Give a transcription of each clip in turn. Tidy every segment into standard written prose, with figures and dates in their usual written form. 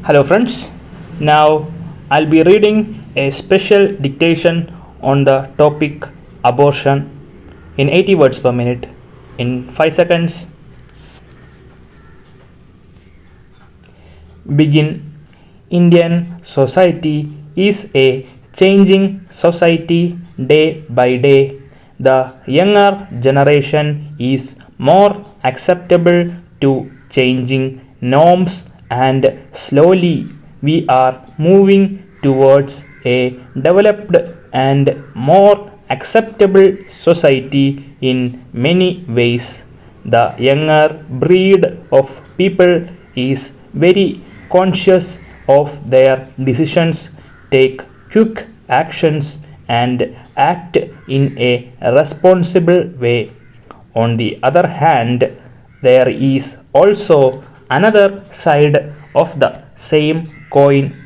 Hello, friends. Now I'll be reading a special dictation on the topic abortion in 80 words per minute in 5 seconds. Begin. Indian society is a changing society day by day. The younger generation is more acceptable to changing norms, and slowly we are moving towards a developed and more acceptable society in many ways. The younger breed of people is very conscious of their decisions, take quick actions, and act in a responsible way. On the other hand, there is also another side of the same coin,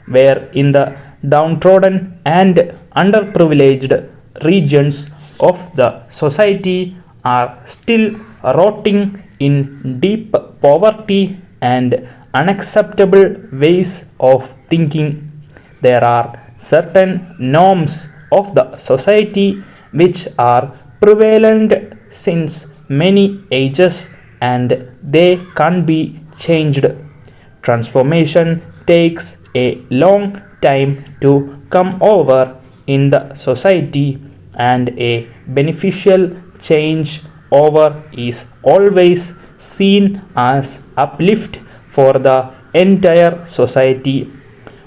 where in the downtrodden and underprivileged regions of the society are still rotting in deep poverty and unacceptable ways of thinking. There are certain norms of the society which are prevalent since many ages and they can't be changed. Transformation takes a long time to come over in the society, and a beneficial change over is always seen as uplift for the entire society.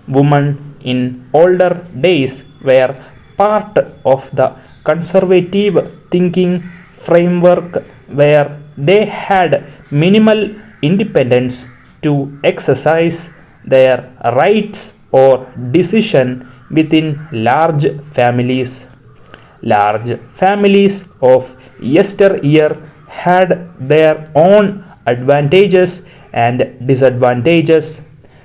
Women in older days were part of the conservative thinking framework, where they had minimal independence to exercise their rights or decision within large families. Large families of yesteryear had their own advantages and disadvantages.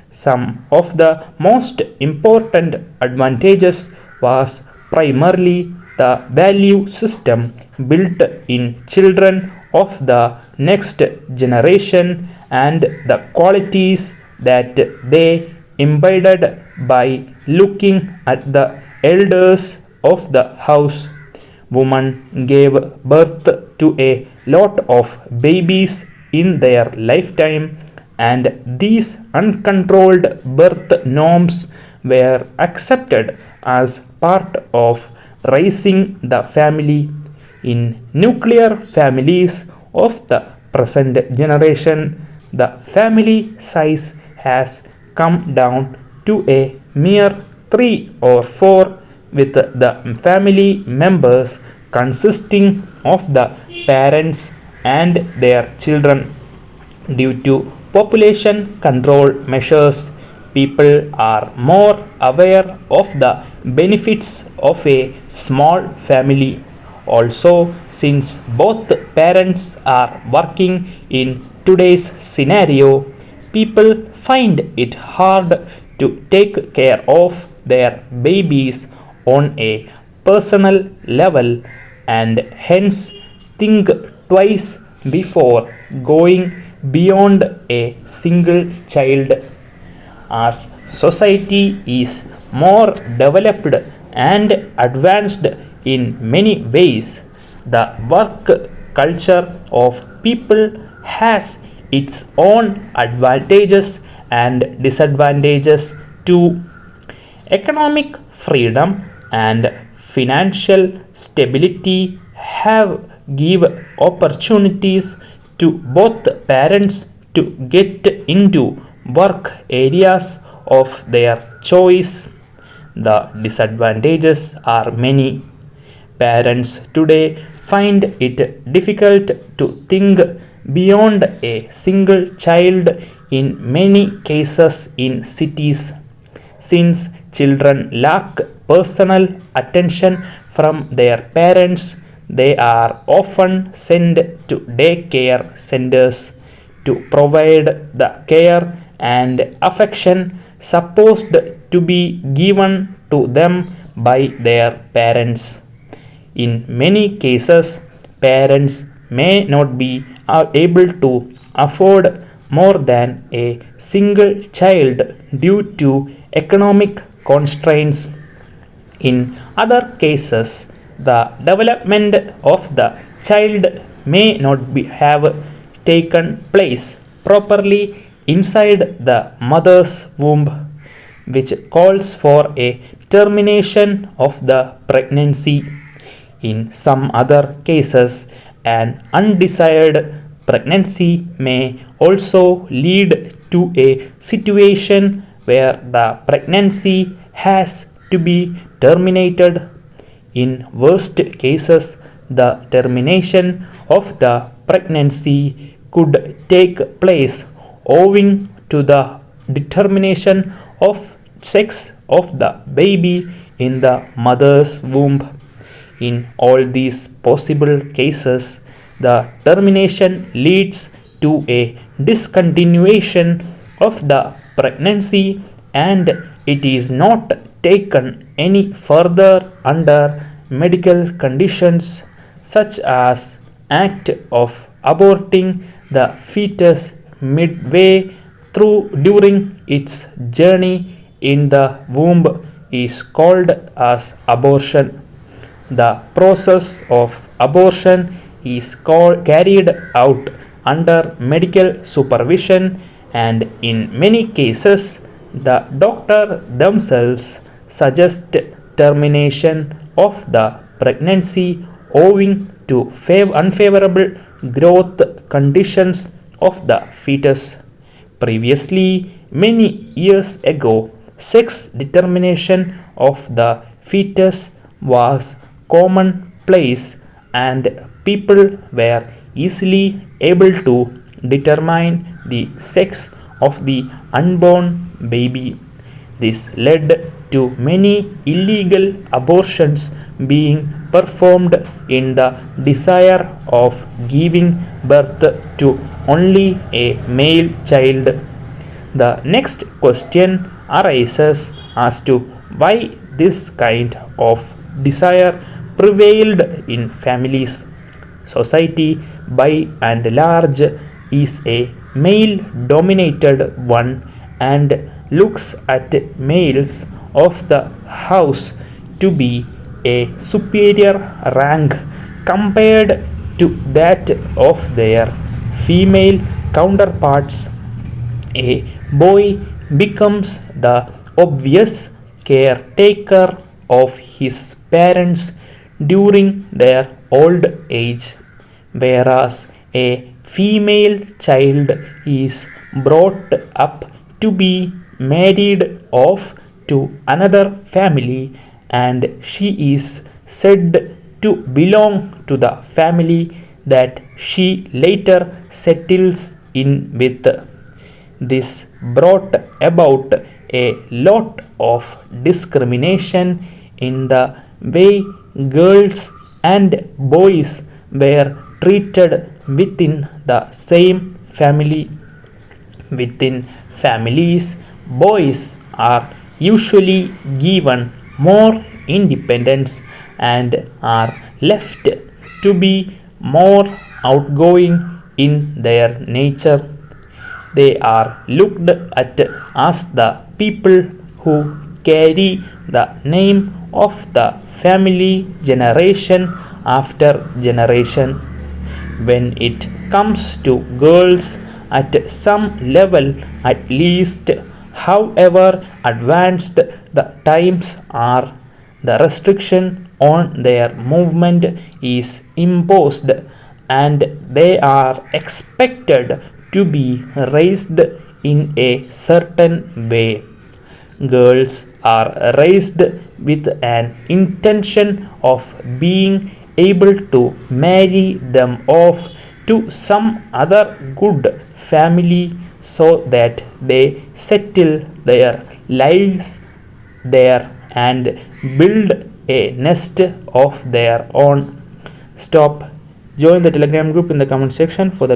Some of the most important advantages was primarily the value system built in children of the next generation and the qualities that they imbibed by looking at the elders of the house. Women gave birth to a lot of babies in their lifetime, and these uncontrolled birth norms were accepted as part of raising the family. In nuclear families of the present generation, the family size has come down to a mere 3 or 4, with the family members consisting of the parents and their children. Due to population control measures, people are more aware of the benefits of a small family. Also, since both parents are working in today's scenario, people find it hard to take care of their babies on a personal level, and hence think twice before going beyond a single child. As society is more developed and advanced in many ways, the work culture of people has its own advantages and disadvantages too. Economic freedom and financial stability have give opportunities to both parents to get into work areas of their choice. The disadvantages are many. Parents today find it difficult to think beyond a single child in many cases in cities. Since children lack personal attention from their parents, they are often sent to daycare centers to provide the care and affection supposed to be given to them by their parents. In many cases, parents may not be able to afford more than a single child due to economic constraints. In other cases, the development of the child may not have taken place properly inside the mother's womb, which calls for a termination of the pregnancy. In some other cases, an undesired pregnancy may also lead to a situation where the pregnancy has to be terminated. In worst cases, the termination of the pregnancy could take place owing to the determination of sex of the baby in the mother's womb. In all these possible cases, the termination leads to a discontinuation of the pregnancy and it is not taken any further under medical conditions such as act of aborting the fetus midway through during its journey in the womb is called as abortion. The process of abortion is carried out under medical supervision and in many cases the doctor themselves suggest termination of the pregnancy owing to unfavorable growth conditions of the fetus. Previously, many years ago, sex determination of the fetus was commonplace and people were easily able to determine the sex of the unborn baby. This led to many illegal abortions being performed in the desire of giving birth to only a male child. The next question arises as to why this kind of desire prevailed in families. Society, by and large, is a male dominated one and looks at males of the house to be a superior rank compared to that of their female counterparts. A boy becomes the obvious caretaker of his parents during their old age, whereas a female child is brought up to be married off to another family and she is said to belong to the family that she later settles in with. This brought about a lot of discrimination in the way girls and boys were treated within the same family. Within families, boys are usually given more independence and are left to be more outgoing in their nature. They are looked at as the people who carry the name of the family generation after generation. When it comes to girls, at some level at least, however advanced the times are, the restriction on their movement is imposed and they are expected to be raised in a certain way. Girls are raised with an intention of being able to marry them off to some other good family so that they settle their lives there and build a nest of their own. Stop. Join the Telegram group in the comment section for the